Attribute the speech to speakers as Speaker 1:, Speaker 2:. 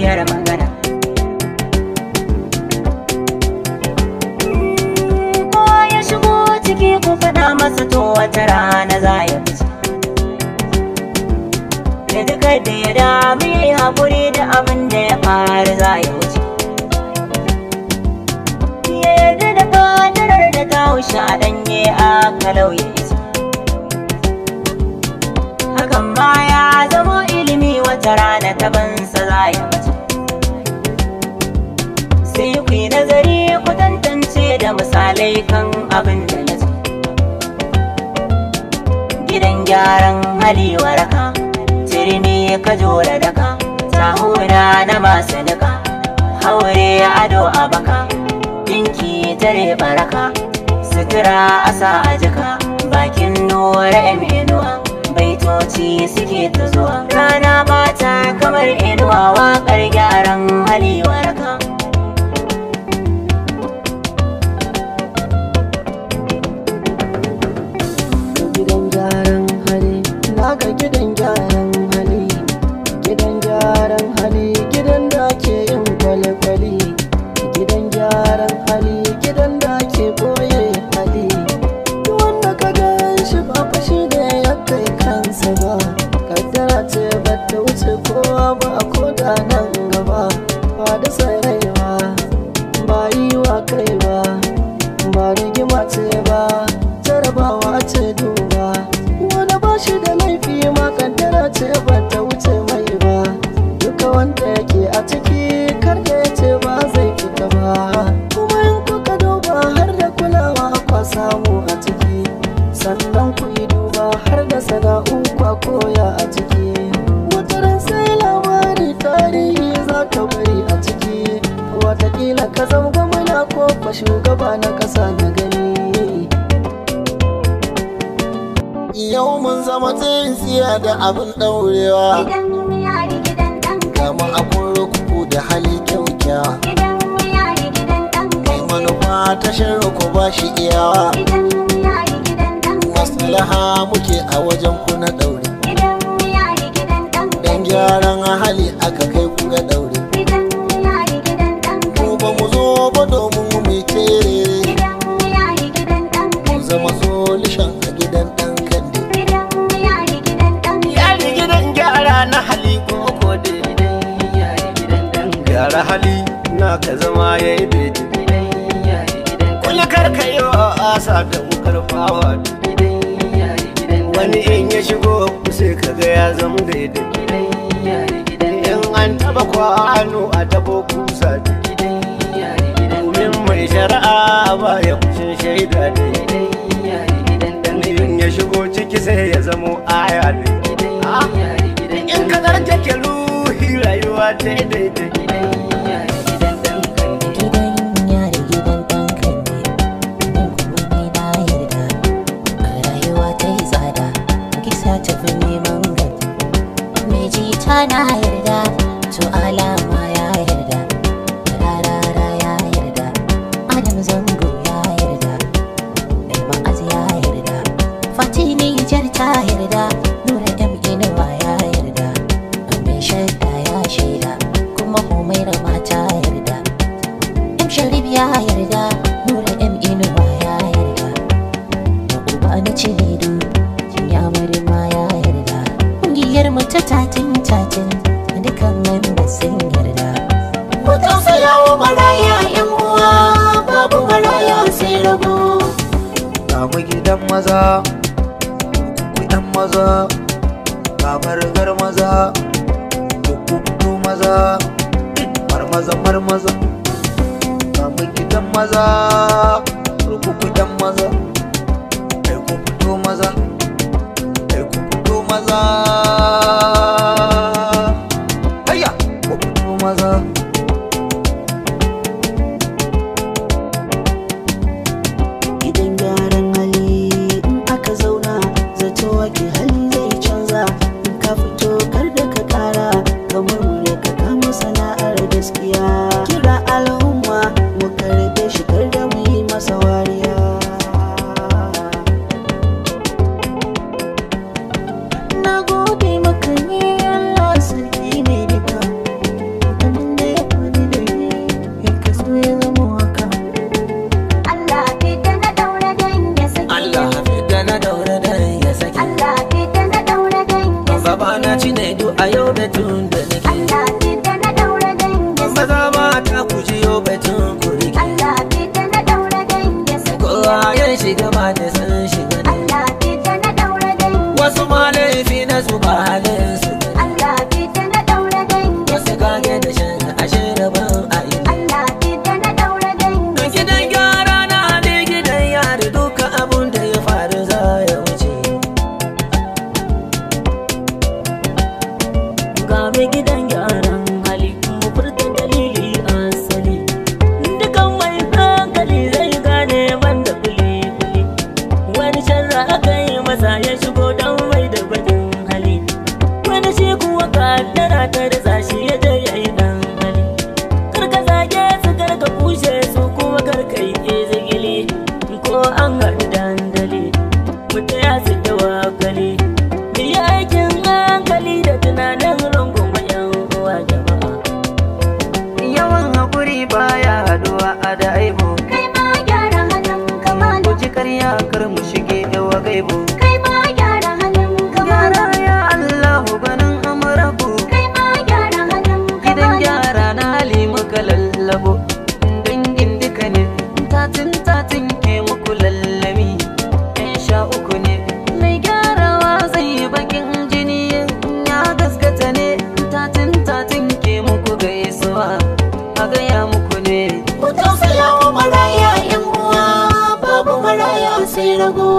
Speaker 1: gaskiyar magana. Ko ya shigo ciki ku faɗa masa to wata rana za ya fice. Da duka da ya dami haƙuri da abin da ya faru za ya wuce. Ya yarda da kadarar da ta wuce a ɗanye a kalau ya isa. Hakan ma ya zama ilimi wata rana tabansa za ya bace. Sai ku yi nazari ku tantance da misalai kan abin da na ce. Gidan gyaran hali waraka, turmi ka jora daka, sahuna na masu nika, haure ado a baka, dinki tare baraka, sutura a sa a jika, bakin nura inuwa, baitoci suke ta zuwa. Rana bata kamar inuwa, waƙar gyaran hali waraka.
Speaker 2: Gidan gyaran hali, naga gidan gyaran hali, gidan gyaran hali, gidan da ke yin kwale-kwale, gidan gyaran hali, gidan da ke boye hali. Wanda ka gan shi ba fashi da ya kai kansa ba, kaddara ce ba ta wuce kowa ba a koda nan gaba. Ba da saraiwa, ba yi wa kai ba, ba rigima ce ba, jarabawa ce duba. Wani ba shi da laifi ma kaddara ce ba ta wuce mai ba. Duka wanda yake a ciki kar da ya ce ba zai fita ba. Kuma in kuka duba har da kulawa kwa samu a ciki, sannan ku yi duba har da sana'u kwa koya a ciki. Wataran sai labari tarihi za ka bari a ciki, watakila ka zama gwamna ko fa shugaba na ƙasa na gani. Yau mun zama tsintsiya da abin ɗaurewa, kama abun rukuku da hali kyaukyawa. Mai manufa ta sharruku ba shi iyawa, maslaha muke a wajen ku na ɗaure. Dan gyaran hali aka kai ku ga ɗaure. Mu ba mu zo ba domin mu mai terere, mu zama solishan a gidan ɗan kande. Yari gidan gyara na hali koko daidai, gyara hali na ka zama ya yi daidai. Kuli karkayo a asa da wukar fawa, wani in ya shigo sai ka ga ya zama daidai. In an taba kwano a tabo kusa, domin mai shari'a ba ya kushin shaida daidai. In ya shigo ciki sai ya zamo aya ne. In ka zartake ruhi rayuwa daidai.
Speaker 3: Na yarda, to alama ya yarda, rarara ya yarda, Adam Zango ya yarda, Ma'az ya yarda, Fatini Jar ta yarda, Nura M Inuwa ya yarda, Mai Shadda ya shaida, kuma Humaira ma ta yarda, M Sharif ya yarda, Nura M Inuwa ya yarda, da uba na Cinedu, ya ma ya yarda, ƙungiyar mu ta tatin dukan wanda sun yarda. Mu tausaya wa maraya yan uwa, babu maraya sai rago.
Speaker 2: Ga mu gidan maza, ku yan maza, ga margar maza, ku maza, marmaza. Ga mu gidan maza, ku yan maza, kai ku fito maza, kai ku fito maza. Maza gidan gyaran hali, in aka zauna zato wake hali zai canza. In ka fito kar da ka kara, kamar mure ka kama sana'ar gaskiya. Kira al'umma mu karbe shi kar da mu yi masa wariya. shiga ba da sun shiga ne.
Speaker 3: Allah fita na daura dangi.
Speaker 2: Wasu ma laifi na su ba halin su ne.
Speaker 3: Allah fita na daura dangi.
Speaker 2: Wasu kage da shan ashe rabon a yi.
Speaker 3: Allah fita na daura dangi.
Speaker 2: Gidan gyara na hali gidan yari duka abun da ya faru za ya wuce.
Speaker 1: Ga mai gidan gyaran hali mu furta dalili asali. Dukan mai hankali zai gane banda kuli-kuli. Wani sharra aka yi masa ya shigo don mai da bakin hali. Wani shi kuwa kaddara ta da shi ya je ya yi dan hali. Karka zage su karka kushe su kuma karka yi izgili. Ko an haɗu dandali mutu ya su tawakali. Mu yi aikin hankali da tunanin rungume yan uwa jama'a.
Speaker 2: Yawan haƙuri baya haɗuwa a da aibu.
Speaker 3: Kai ma gyara halin kamala.
Speaker 2: Ku ji karya kar mu shige yawa gaibu.
Speaker 3: Kai ma gyara halin kamala.
Speaker 2: Gyara ya Allahu ganin amarabu.
Speaker 3: Kai ma gyara halin
Speaker 2: Gidan
Speaker 3: kamala.
Speaker 2: gyara na hali muka lallabo. Dangin duka ne tatin ke muku lallami. Yan sha uku ne mai gyarawa zai yi bakin jini. Ya gaskata ne tatin ke muku gaisuwa. A gaya muku ne
Speaker 3: Ku tausaya wa maraya 'yan uwa, babu maraya sai rago.